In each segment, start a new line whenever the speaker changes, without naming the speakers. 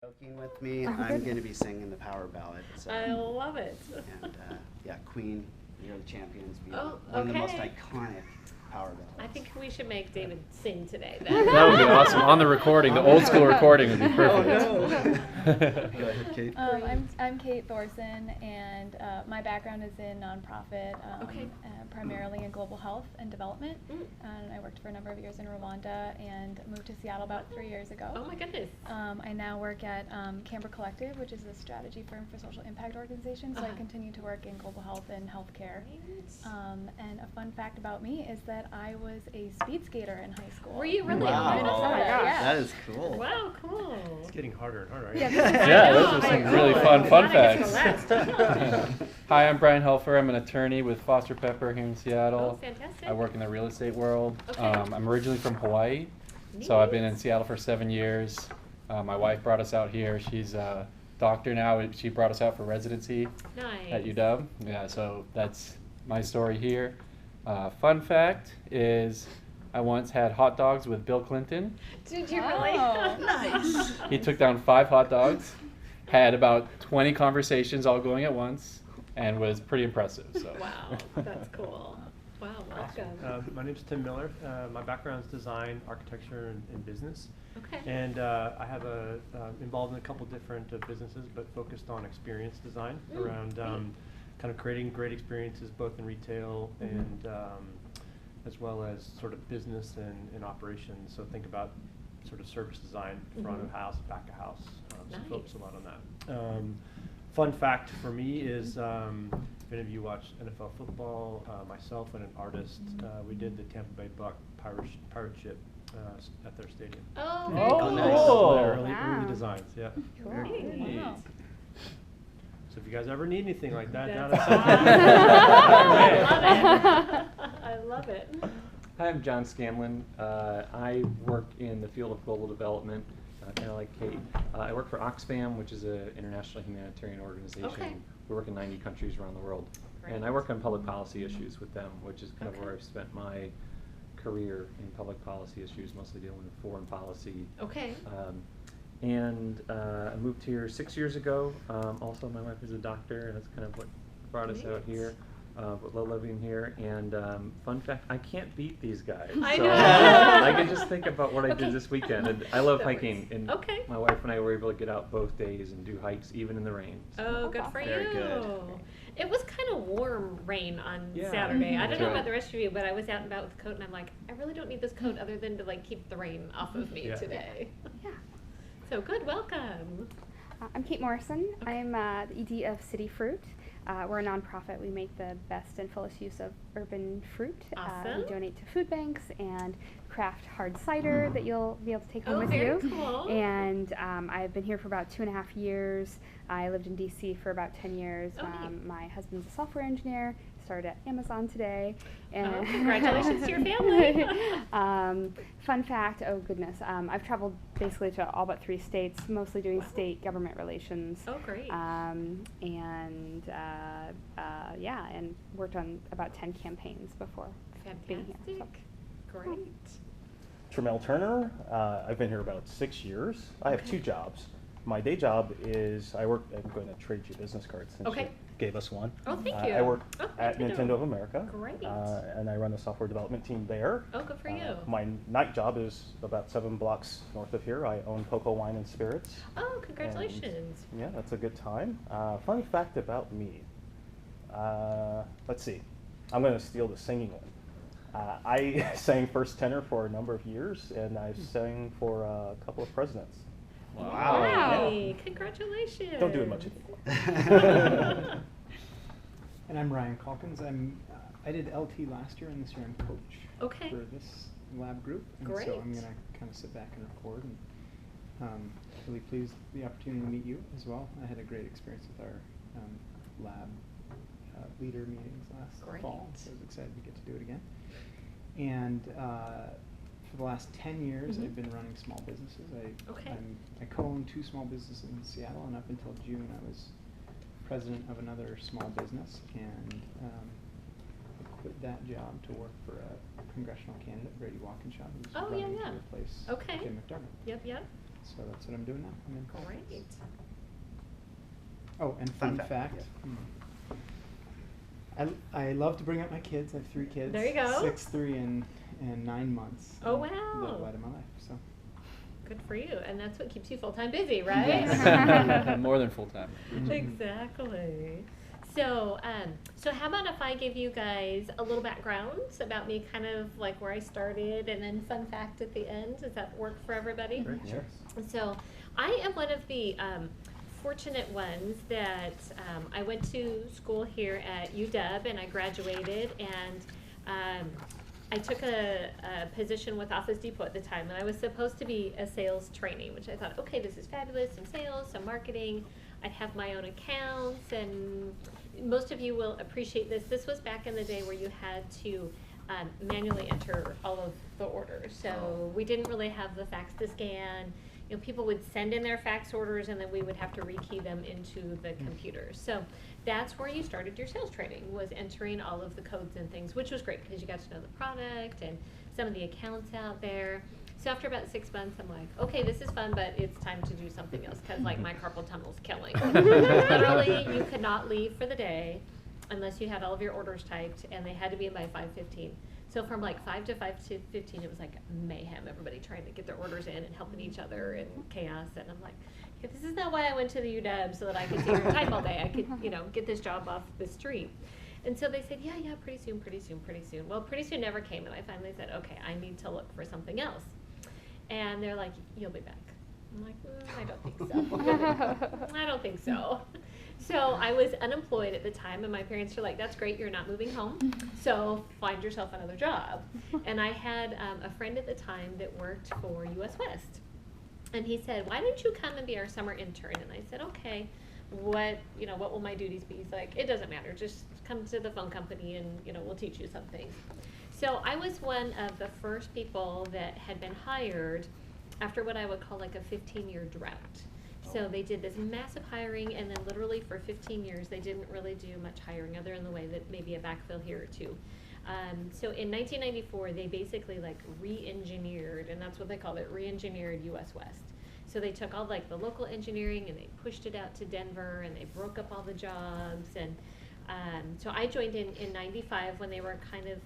Joking with me, I'm going to be singing the power ballad. So,
I love it.
and yeah, Queen, You're the Champions,
Oh,
one of the most
okay.
iconic power ballads.
I think we should make David sing today then.
That would be awesome. On the recording, the old school recording would be
Oh,
perfect.
no. Go ahead, Kate.
I'm Kate Thorson, and my background is in nonprofit,
Okay.
primarily in global health and development.
Mm.
And I worked for a number of years in Rwanda and moved to Seattle about 3 years ago.
Oh my goodness.
I now work at Canberra Collective, which is a strategy firm for social impact organizations. So I
Uh-huh.
continue to work in global health and healthcare.
Right.
And a fun fact about me is that I was a speed skater in high school.
Were you really?
Wow.
Minnesota,
Oh my gosh.
yeah.
That is cool.
Wow, cool.
It's getting harder and harder.
Yeah,
Right?
this is-
Yeah,
I
those
know,
are some
I
really
know.
fun
Glad I get
facts.
to last.
Hi, I'm Brian Helfer. I'm an attorney with Foster Pepper here in Seattle.
Oh, fantastic.
I work in the real estate world.
Okay.
I'm originally from Hawaii, so I've been in
Neat.
Seattle for 7 years. My wife brought us out here. She's a doctor now. She brought us out for residency
Nice.
at UW. Yeah, so that's my story here. Fun fact is I once had hot dogs with Bill Clinton.
Did you really?
Oh.
Nice.
He took down 5 hot dogs, had about 20 conversations all going at once, and was pretty impressive. So.
Wow, that's cool. Wow, welcome.
My name's Tim Miller. My background is design, architecture, and business.
Okay.
And I have involved in a couple different businesses, but focused on experience design around kind of creating great experiences both in retail and as well as sort of business and operations. So think about sort of service design, front of house, back of house. So focus a lot on that. Fun fact for me is if any of you watch NFL football, myself and an artist, we did the Tampa Bay Buck pirate ship at their stadium.
Oh,
Oh,
very cool.
nice.
cool.
Early
Wow.
designs, yeah.
Very
Great.
good.
Wow.
So if you guys ever need anything like that, down
That's
at
awesome. I love it.
Hi, I'm John Scanlon. I work in the field of global development, kind of like Kate. I work for Oxfam, which is an international humanitarian organization.
Okay.
We work in 90 countries around the world. And I
Great.
work on public policy issues with them, which is kind of
Okay.
where I've spent my career in public policy issues, mostly dealing with foreign policy.
Okay.
I moved here 6 years ago. Also, my wife is a doctor, and that's kind of what brought us out
Neat.
here. But love living here. And fun fact, I can't beat these guys.
I
so
know.
I can just think about what I
Okay.
did this weekend. And I love
That
hiking.
works.
And
Okay.
my wife and I were able to get out both days and do hikes, even in the rain. So.
Oh, good for
Very
you.
good.
It was kind of warm rain on
Yeah.
Saturday. I
Mhm.
don't know
Right.
about the rest of you, but I was out and about with a coat, and I'm like, I really don't need this coat other than to like keep the rain off of me
Yeah.
today.
Yeah.
So good, welcome.
I'm Kate Morrison. I'm the ED of City Fruit. We're a nonprofit. We make the best and fullest use of urban fruit.
Awesome.
We donate to food banks and craft hard cider that you'll be able to take home
Oh,
with
very
you.
cool.
And I've been here for about 2.5 years. I lived in DC for about 10 years.
Oh, neat.
My husband's a software engineer. Started at Amazon today.
Oh, congratulations to your family.
Fun fact, oh goodness, I've traveled basically to all but 3 states, mostly doing
Wow.
state government relations.
Oh, great.
Yeah, and worked on about 10 campaigns before being here.
Fantastic. Great.
Tramel Turner. I've been here about 6 years. I have 2 jobs. My day job is I'm going to trade you business cards since
Okay.
you gave us one.
Oh, thank you.
I work
Oh,
at Nintendo of America.
Great.
And I run the software development team there.
Oh, good for you.
My night job is about 7 blocks north of here. I own Poco Wine and Spirits.
Oh, congratulations.
Yeah, that's a good time. Fun fact about me. Let's see. I'm going to steal the singing one. I sang first tenor for a number of years, and I sang for a couple of presidents.
Wow.
Yay, congratulations.
Don't do it much anymore.
And I'm Ryan Calkins. I did LT last year, and this year I'm coach
Okay.
for this lab group. And
Great.
so I'm gonna kind of sit back and record, and really pleased the opportunity to meet you as well. I had a great experience with our lab leader meetings last
Great.
fall, so I was excited to get to do it again. And for the last 10 years,
Mhm.
I've been running small businesses.
Okay.
I co-own 2 small businesses in Seattle, and up until June, I was president of another small business, and I quit that job to work for a congressional candidate, Brady Walkinshaw, who's
Oh, yeah,
running
yeah.
to replace
Okay.
Jim McDermott.
Yep, yep.
So that's what I'm doing now. I'm in practice.
Great.
Oh, and
Fun
fun
fact,
fact. I love to bring up my kids. I have 3 kids.
There you go.
6, 3, and 9 months.
Oh,
and
wow.
The light of my life. So.
Good for you. And that's what keeps you full-time busy, right?
Yes.
More than full-time.
Exactly. So, so how about if I give you guys a little background about me, kind of like where I started, and then fun fact at the end? Does that work for everybody?
Great.
Sure.
So, I am one of the fortunate ones that I went to school here at UW, and I graduated, and I took a position with Office Depot at the time, and I was supposed to be a sales trainee, which I thought, okay, this is fabulous, some sales, some marketing. I'd have my own accounts, and most of you will appreciate this. This was back in the day where you had to manually enter all of the orders. So we didn't really have the fax to scan. You know, people would send in their fax orders, and then we would have to rekey them into the computers. So that's where you started your sales training, was entering all of the codes and things, which was great because you got to know the product and some of the accounts out there. So after about 6 months, I'm like, okay, this is fun, but it's time to do something else because like my carpal tunnel's killing. Literally, you could not leave for the day unless you had all of your orders typed, and they had to be in by 5:15. So from like 5 to 5:15, it was like mayhem. Everybody trying to get their orders in and helping each other and chaos. And I'm like, okay, this is not why I went to the UW, so that I could see your type all day. I could, you know, get this job off the street. And so they said, yeah, pretty soon. Well, pretty soon never came, and I finally said, okay, I need to look for something else. And they're like, you'll be back. I'm like, I don't think so. I don't think so. So I was unemployed at the time, and my parents were like, that's great, you're not moving home, so find yourself another job. And I had a friend at the time that worked for US West. And he said, why don't you come and be our summer intern? And I said, okay, what will my duties be? He's like, it doesn't matter, just come to the phone company and, we'll teach you some things. So I was one of the first people that had been hired after what I would call like a 15-year drought. So they did this massive hiring, and then literally for 15 years, they didn't really do much hiring other in the way that maybe a backfill here or two. So in 1994, they basically like re-engineered, and that's what they called it, re-engineered US West. So they took all like the local engineering and they pushed it out to Denver, and they broke up all the jobs. And so I joined in 95 when they were kind of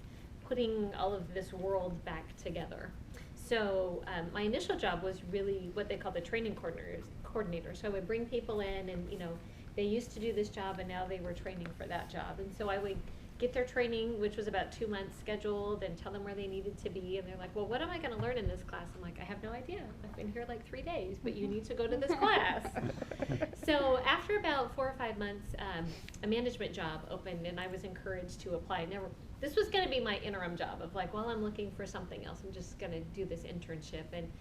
putting all of this world back together. So my initial job was really what they call the training coordinator. So I would bring people in, and they used to do this job, and now they were training for that job. And so I would get their training, which was about 2 months scheduled, and tell them where they needed to be. And they're like, well, what am I going to learn in this class? I'm like, I have no idea. I've been here like 3 days, but you need to go to this class. So after about 4 or 5 months, a management job opened, and I was encouraged to apply. This was going to be my interim job of like, while I'm looking for something else, I'm just going to do this internship. And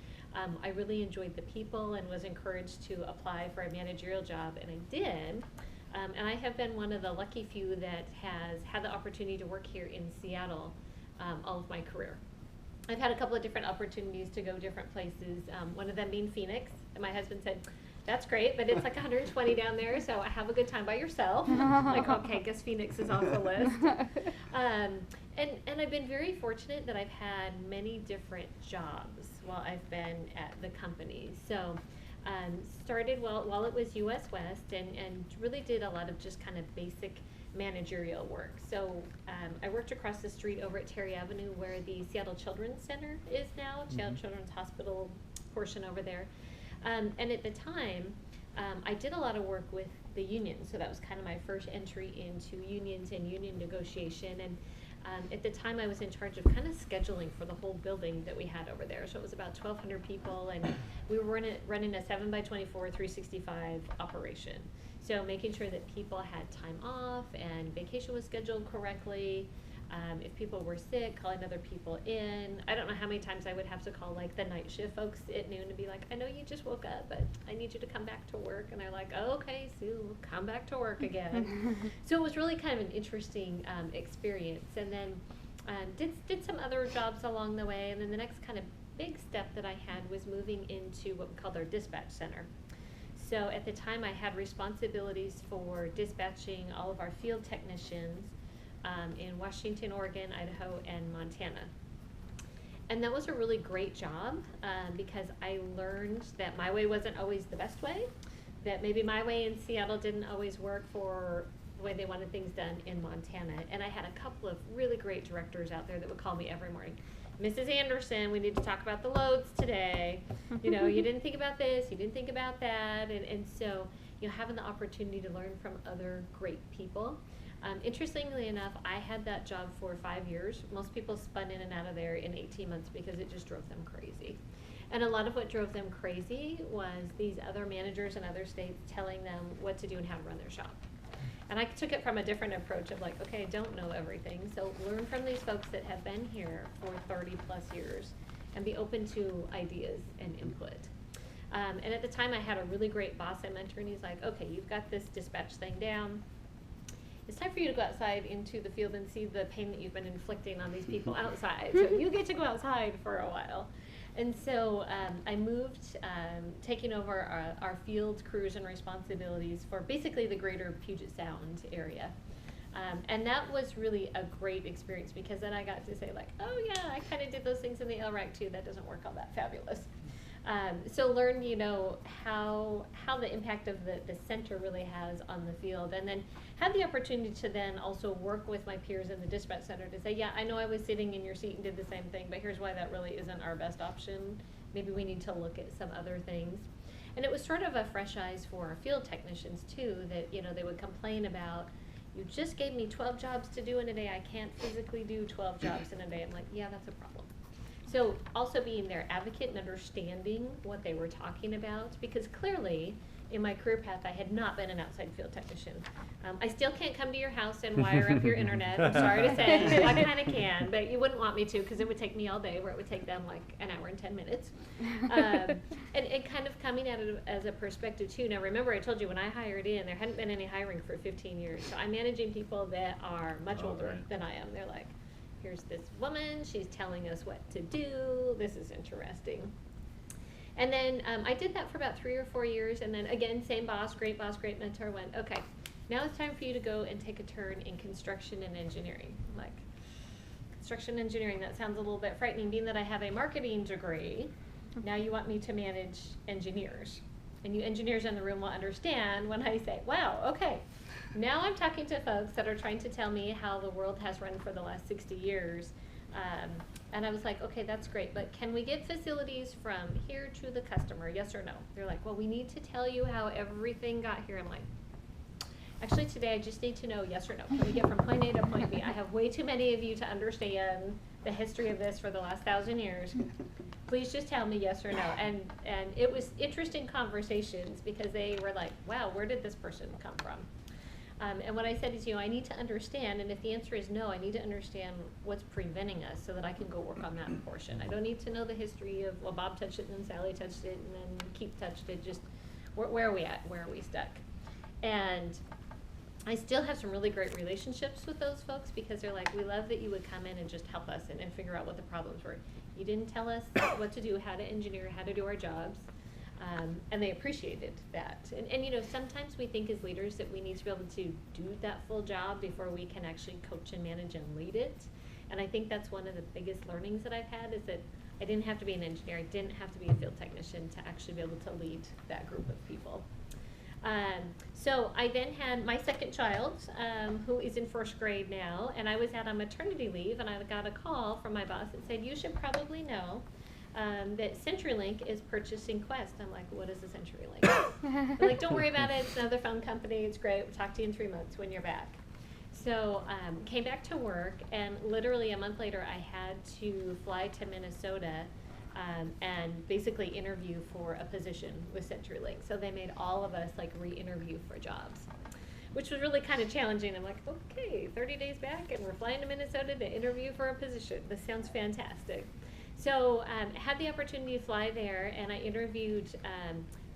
I really enjoyed the people and was encouraged to apply for a managerial job, and I did. And I have been one of the lucky few that has had the opportunity to work here in Seattle all of my career. I've had a couple of different opportunities to go different places, one of them being Phoenix. And my husband said, that's great, but it's like 120 down there, so have a good time by yourself. Like, okay, guess Phoenix is off the list. And I've been very fortunate that I've had many different jobs while I've been at the company. So started while it was US West, and really did a lot of just kind of basic managerial work. So I worked across the street over at Terry Avenue, where the Seattle Children's Center is now, Seattle Children's Hospital portion over there. And at the time, I did a lot of work with the union, so that was kind of my first entry into unions and union negotiation. And at the time, I was in charge of kind of scheduling for the whole building that we had over there. So it was about 1,200 people, and we were running a 7x24, 365 operation. So making sure that people had time off and vacation was scheduled correctly. If people were sick, calling other people in. I don't know how many times I would have to call like the night shift folks at noon and be like, I know you just woke up, but I need you to come back to work. And they're like, oh, okay, Sue, come back to work again. So it was really kind of an interesting experience. And then did some other jobs along the way. And then the next kind of big step that I had was moving into what we called our dispatch center. So at the time, I had responsibilities for dispatching all of our field technicians in Washington, Oregon, Idaho, and Montana. And that was a really great job because I learned that my way wasn't always the best way, that maybe my way in Seattle didn't always work for the way they wanted things done in Montana. And I had a couple of really great directors out there that would call me every morning. Mrs. Anderson, we need to talk about the loads today. You know, you didn't think about this, you didn't think about that. And so, you know, having the opportunity to learn from other great people. Interestingly enough, I had that job for 5 years. Most people spun in and out of there in 18 months because it just drove them crazy. And a lot of what drove them crazy was these other managers in other states telling them what to do and how to run their shop. And I took it from a different approach of like, okay, I don't know everything, so learn from these folks that have been here for 30 plus years and be open to ideas and input. And at the time I had a really great boss I mentored, and he's like, okay, you've got this dispatch thing down. It's time for you to go outside into the field and see the pain that you've been inflicting on these people outside. So you get to go outside for a while. And so I moved, taking over our field crews and responsibilities for basically the greater Puget Sound area. And that was really a great experience because then I got to say like, oh yeah, I kind of did those things in the LRAC too. That doesn't work all that fabulous. So learn, you know, how the impact of the center really has on the field, and then have the opportunity to then also work with my peers in the dispatch center to say, yeah, I know I was sitting in your seat and did the same thing, but here's why that really isn't our best option. Maybe we need to look at some other things. And it was sort of a fresh eyes for our field technicians too, that, you know, they would complain about, you just gave me 12 jobs to do in a day, I can't physically do 12 jobs in a day. I'm like, yeah, that's a problem. So also being their advocate and understanding what they were talking about, because clearly in my career path I had not been an outside field technician. I still can't come to your house and wire up your internet, I'm sorry to say. I kind of can, but you wouldn't want me to because it would take me all day, where it would take them like an hour and 10 minutes. And kind of coming at it as a perspective too. Now remember, I told you when I hired in, there hadn't been any hiring for 15 years. So I'm managing people that are much older than I am. They're like, here's this woman, she's telling us what to do, this is interesting. And then I did that for about 3 or 4 years, and then again, same boss, great mentor, went, okay, now it's time for you to go and take a turn in construction and engineering. I'm like, construction engineering, that sounds a little bit frightening, being that I have a marketing degree, now you want me to manage engineers. And you engineers in the room will understand when I say, wow, okay, now I'm talking to folks that are trying to tell me how the world has run for the last 60 years. And I was like, okay, that's great, but can we get facilities from here to the customer, yes or no? They're like, well, we need to tell you how everything got here. I'm like, actually today I just need to know yes or no. Can we get from point A to point B? I have way too many of you to understand the history of this for the last 1,000 years. Please just tell me yes or no. And it was interesting conversations because they were like, wow, where did this person come from? And what I said is, you know, I need to understand, and if the answer is no, I need to understand what's preventing us so that I can go work on that portion. I don't need to know the history of, well, Bob touched it, and then Sally touched it, and then Keith touched it, just where are we at? Where are we stuck? And I still have some really great relationships with those folks because they're like, we love that you would come in and just help us and figure out what the problems were. You didn't tell us what to do, how to engineer, how to do our jobs. And they appreciated that. And you know, sometimes we think as leaders that we need to be able to do that full job before we can actually coach and manage and lead it. And I think that's one of the biggest learnings that I've had, is that I didn't have to be an engineer, I didn't have to be a field technician to actually be able to lead that group of people. So I then had my second child, who is in 1st grade now, and I was out on maternity leave, and I got a call from my boss that said, you should probably know that CenturyLink is purchasing Quest. I'm like, what is a CenturyLink? They're like, don't worry about it, it's another phone company, it's great, we'll talk to you in 3 months when you're back. So came back to work, and literally a month later I had to fly to Minnesota and basically interview for a position with CenturyLink. So they made all of us like re-interview for jobs, which was really kind of challenging. I'm like, okay, 30 days back and we're flying to Minnesota to interview for a position. This sounds fantastic. So had the opportunity to fly there, and I interviewed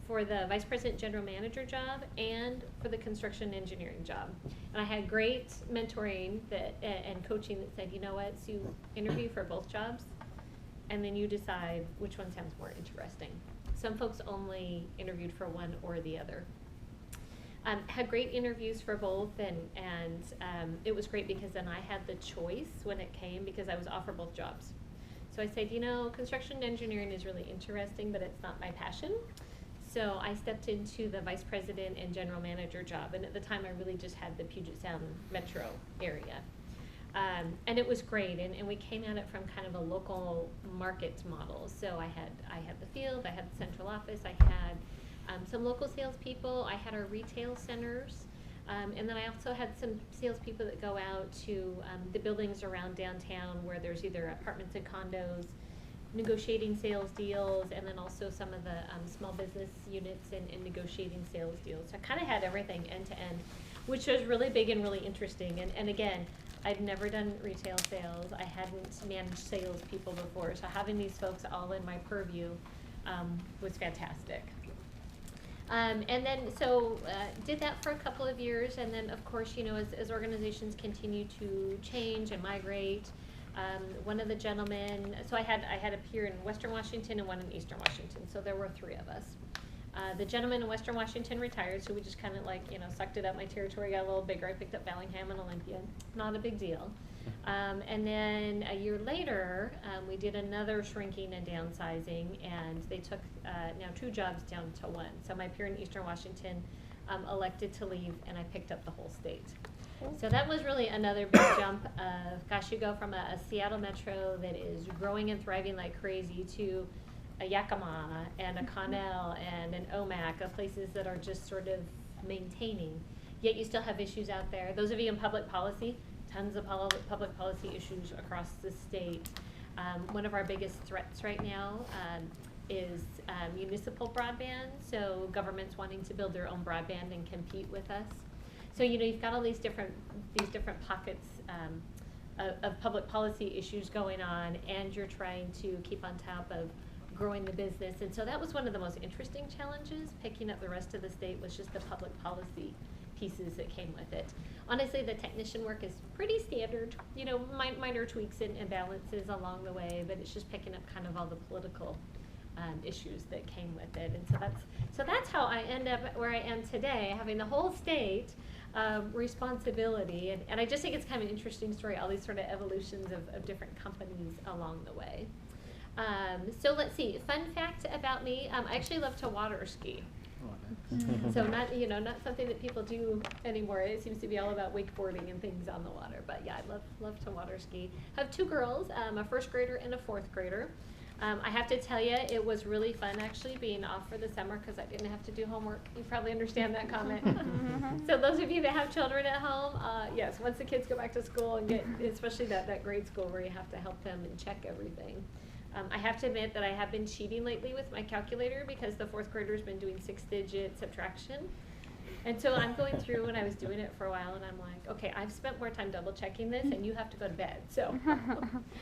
for the Vice President General Manager job and for the construction engineering job. And I had great mentoring and coaching that said, you know what, Sue, interview for both jobs, and then you decide which one sounds more interesting. Some folks only interviewed for one or the other. Had great interviews for both, and it was great because then I had the choice when it came, because I was offered both jobs. So I said, you know, construction engineering is really interesting, but it's not my passion. So I stepped into the vice president and general manager job, and at the time I really just had the Puget Sound metro area. And it was great, and we came at it from kind of a local market model. So I had the field, I had the central office, I had some local salespeople, I had our retail centers, and then I also had some salespeople that go out to the buildings around downtown where there's either apartments and condos, negotiating sales deals, and then also some of the small business units and negotiating sales deals. So I kind of had everything end to end, which was really big and really interesting. And again, I'd never done retail sales. I hadn't managed sales people before, so having these folks all in my purview was fantastic. And then, so did that for a couple of years, and then of course, you know, as organizations continue to change and migrate, one of the gentlemen, so I had a peer in Western Washington and one in Eastern Washington, so there were 3 of us. The gentleman in Western Washington retired, so we just kind of like, you know, sucked it up. My territory got a little bigger. I picked up Bellingham and Olympia. Not a big deal. And then a year later, we did another shrinking and downsizing, and they took now 2 jobs down to 1. So my peer in Eastern Washington elected to leave, and I picked up the whole state. So that was really another big jump of, gosh, you go from a Seattle metro that is growing and thriving like crazy to a Yakima and a Connell and an OMAC, of places that are just sort of maintaining. Yet you still have issues out there. Those of you in public policy, tons of public policy issues across the state. One of our biggest threats right now is municipal broadband, so governments wanting to build their own broadband and compete with us. So, you know, you've got all these different pockets of public policy issues going on, and you're trying to keep on top of growing the business. And so that was one of the most interesting challenges. Picking up the rest of the state was just the public policy pieces that came with it. Honestly, the technician work is pretty standard, you know, minor tweaks and balances along the way, but it's just picking up kind of all the political issues that came with it. And so that's how I end up where I am today, having the whole state responsibility. And I just think it's kind of an interesting story, all these sort of evolutions of different companies along the way. So let's see, fun fact about me, I actually love to water ski. So not something that people do anymore. It seems to be all about wakeboarding and things on the water. But yeah, I love to water ski. I have 2 girls, a 1st grader and a 4th grader. I have to tell you, it was really fun actually being off for the summer because I didn't have to do homework. You probably understand that comment. So those of you that have children at home, yes, once the kids go back to school and get, especially that grade school where you have to help them and check everything. I have to admit that I have been cheating lately with my calculator because the 4th grader's been doing 6-digit subtraction. And so I'm going through, and I was doing it for a while, and I'm like, okay, I've spent more time double checking this, and you have to go to bed. So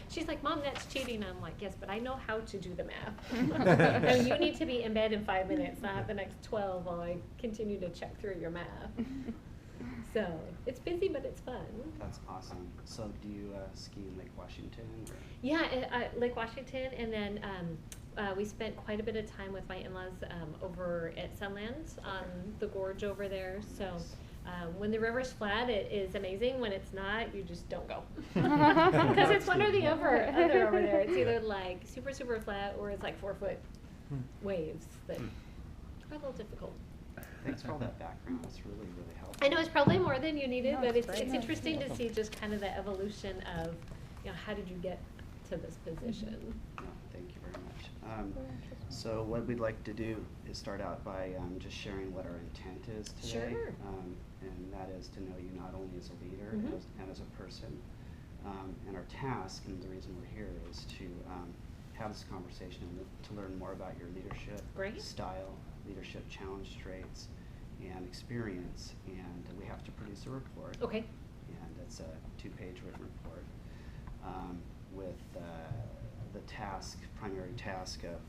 she's like, Mom, that's cheating. I'm like, yes, but I know how to do the math. No, you need to be in bed in 5 minutes, not the next 12 while I continue to check through your math. So it's busy, but it's fun.
That's awesome. So do you ski in Lake Washington? Or?
Yeah, Lake Washington, and then we spent quite a bit of time with my in-laws over at Sunlands on the gorge over there. So when the river's flat, it is amazing. When it's not, you just don't go. Because it's one or the other over there. It's either like super, super flat or it's like 4-foot waves that are a little difficult.
Thanks for all that background. That's really, really helpful.
I know it's probably more than you needed,
No,
but
it's
it's
great.
interesting to see just kind of the evolution of, you know, how did you get to this position?
No, thank you very much. So what we'd like to do is start out by just sharing what our intent is today.
Sure.
And that is to know you not only as a leader
Mhm.
and as a person. And our task, and the reason we're here, is to have this conversation and to learn more about your leadership
Great.
style, leadership challenge traits, and experience. And we have to produce a report.
Okay.
And it's a 2-page written report with the primary task of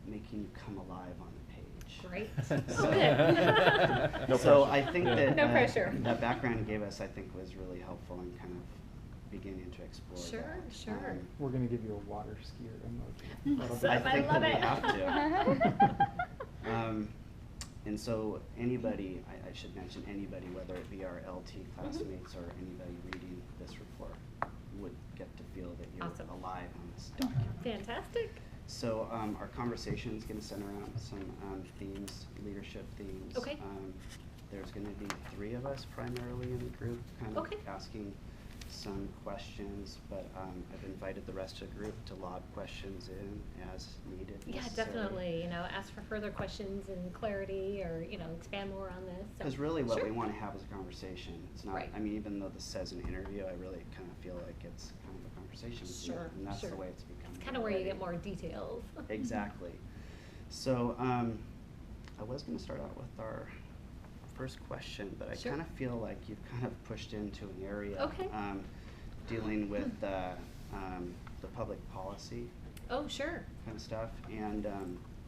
making you come alive on the page.
Great.
So-
Good.
No
So
pressure.
I think that
No pressure.
that background you gave us, I think, was really helpful in kind of beginning to explore
Sure,
that.
sure.
We're gonna give you a water skier emoji. That'll
Awesome.
I
be-
I
think
love
that
it.
we have to. And so anybody, I should mention anybody, whether it be our LT classmates or anybody reading this report, would get to feel that you're
Awesome.
alive on this document.
Fantastic.
So our conversation is going to center around some themes, leadership themes.
Okay.
There's going to be 3 of us primarily in the group, kind of
Okay.
asking some questions, but I've invited the rest of the group to lob questions in as needed.
Yeah,
necessary.
definitely, you know, ask for further questions and clarity, or, you know, expand more on this. So-
Because really what we
Sure.
want to have is a conversation. It's not,
Right.
I mean, even though this says an interview, I really kind of feel like it's kind of a conversation with you,
Sure,
and that's
sure.
the way it's become.
It's kind of where you
already.
get more details.
Exactly. So I was going to start out with our first question, but I
Sure.
kind of feel like you've kind of pushed into an area
Okay.
dealing with the public policy
Oh, sure.
kind of stuff. And,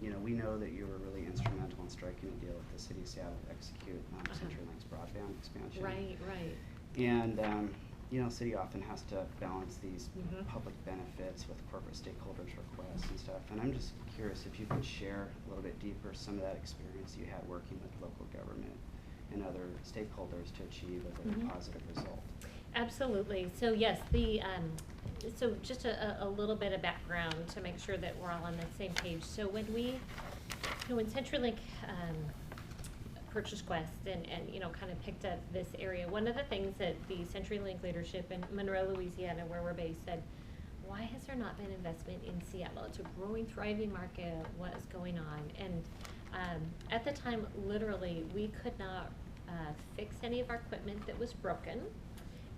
you know, we know that you were really instrumental in striking a deal with the city of Seattle to execute CenturyLink's broadband expansion.
Right, right.
And, you know, city often has to balance these
Mhm.
public benefits with corporate stakeholders' requests and stuff. And I'm just curious if you could share a little bit deeper some of that experience you had working with local government and other stakeholders to achieve a very
Mhm.
positive result.
Absolutely. So yes, so just a little bit of background to make sure that we're all on the same page. So when when CenturyLink purchased Quest and kind of picked up this area, one of the things that the CenturyLink leadership in Monroe, Louisiana, where we're based, said, why has there not been investment in Seattle? It's a growing, thriving market. What is going on? And at the time, literally, we could not fix any of our equipment that was broken,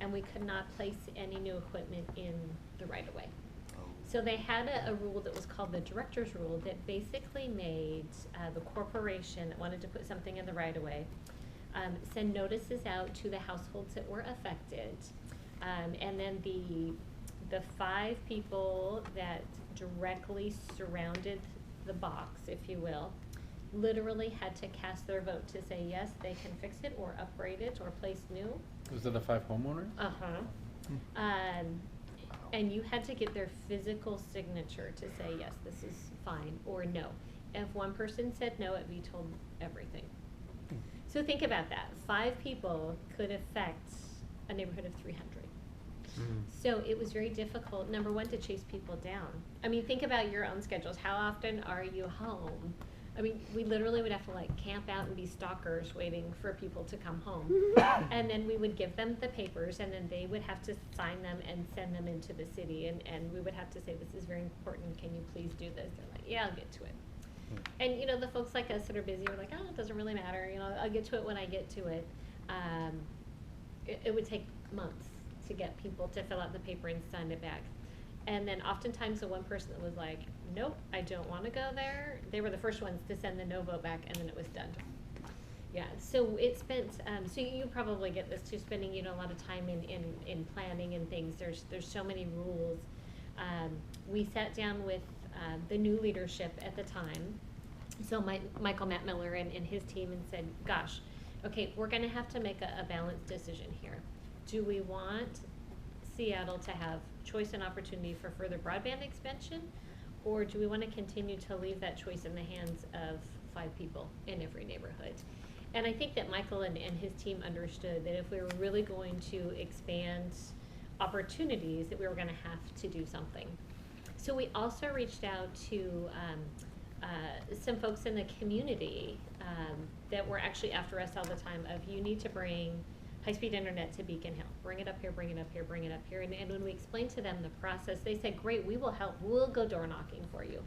and we could not place any new equipment in the right-of-way. So they had a rule that was called the director's rule that basically made the corporation that wanted to put something in the right-of-way send notices out to the households that were affected. And then the 5 people that directly surrounded the box, if you will, literally had to cast their vote to say, yes, they can fix it or upgrade it or place new.
Those are the 5 homeowners?
Uh-huh. And you had to get their physical signature to say, yes, this is fine, or no. If one person said no, it vetoed everything. So think about that. 5 people could affect a neighborhood of 300. So it was very difficult, number one, to chase people down. I mean, think about your own schedules. How often are you home? I mean, we literally would have to like camp out and be stalkers waiting for people to come home. And then we would give them the papers, and then they would have to sign them and send them into the city. And we would have to say, this is very important, can you please do this? They're like, yeah, I'll get to it. And you know, the folks like us that are busy are like, oh, it doesn't really matter, you know, I'll get to it when I get to it. It would take months to get people to fill out the paper and sign it back. And then oftentimes the one person that was like, nope, I don't want to go there, they were the first ones to send the no vote back, and then it was done. Yeah, so it spent, so you probably get this too, spending, you know, a lot of time in planning and things. There's so many rules. We sat down with the new leadership at the time, so Michael Matt Miller and his team, and said, gosh, okay, we're going to have to make a balanced decision here. Do we want Seattle to have choice and opportunity for further broadband expansion, or do we want to continue to leave that choice in the hands of 5 people in every neighborhood? And I think that Michael and his team understood that if we were really going to expand opportunities, that we were going to have to do something. So we also reached out to some folks in the community that were actually after us all the time of, you need to bring high-speed internet to Beacon Hill. Bring it up here, bring it up here, bring it up here. And when we explained to them the process, they said, great, we will help. We'll go door knocking for you.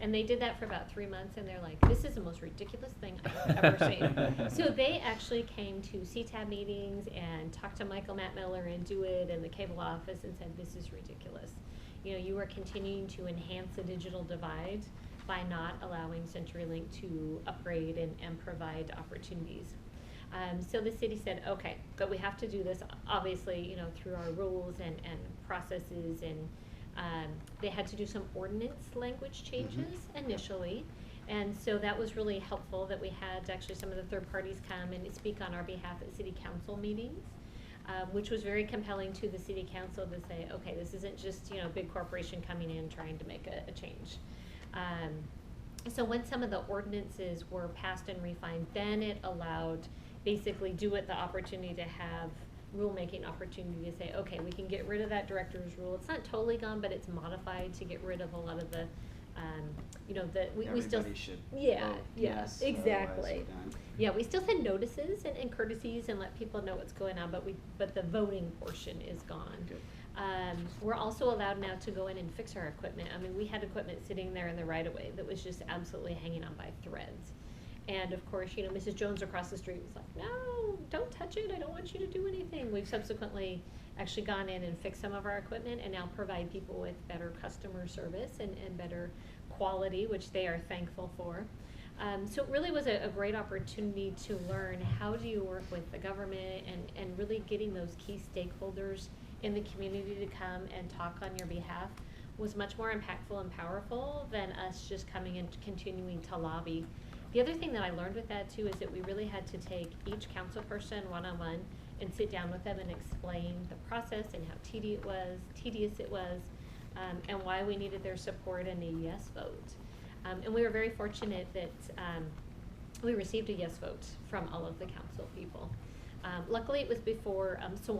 And they did that for about 3 months, and they're like, this is the most ridiculous thing I've ever seen. So they actually came to CTAB meetings and talked to Michael Matt Miller and DeWitt and the cable office and said, this is ridiculous. You know, you are continuing to enhance the digital divide by not allowing CenturyLink to upgrade and provide opportunities. So the city said, okay, but we have to do this, obviously, you know, through our rules and processes, and they had to do some ordinance language changes initially. And so that was really helpful that we had actually some of the third parties come and speak on our behalf at city council meetings, which was very compelling to the city council to say, okay, this isn't just, you know, a big corporation coming in trying to make a change. So when some of the ordinances were passed and refined, then it allowed basically DeWitt the opportunity to have rulemaking opportunity to say, okay, we can get rid of that director's rule. It's not totally gone, but it's modified to get rid of a lot of the, you know, we still.
Everybody should
Yeah,
vote
yeah,
yes, otherwise
exactly.
we're done.
Yeah, we still send notices and courtesies and let people know what's going on, but the voting portion is gone.
Good.
We're also allowed now to go in and fix our equipment. I mean, we had equipment sitting there in the right of way that was just absolutely hanging on by threads. And of course, you know, Mrs. Jones across the street was like, no, don't touch it. I don't want you to do anything. We've subsequently actually gone in and fixed some of our equipment and now provide people with better customer service and better quality, which they are thankful for. So it really was a great opportunity to learn how do you work with the government and really getting those key stakeholders in the community to come and talk on your behalf was much more impactful and powerful than us just coming and continuing to lobby. The other thing that I learned with that too is that we really had to take each council person one-on-one and sit down with them and explain the process and how tedious it was, and why we needed their support and a yes vote. And we were very fortunate that we received a yes vote from all of the council people. Luckily, it was before Sawant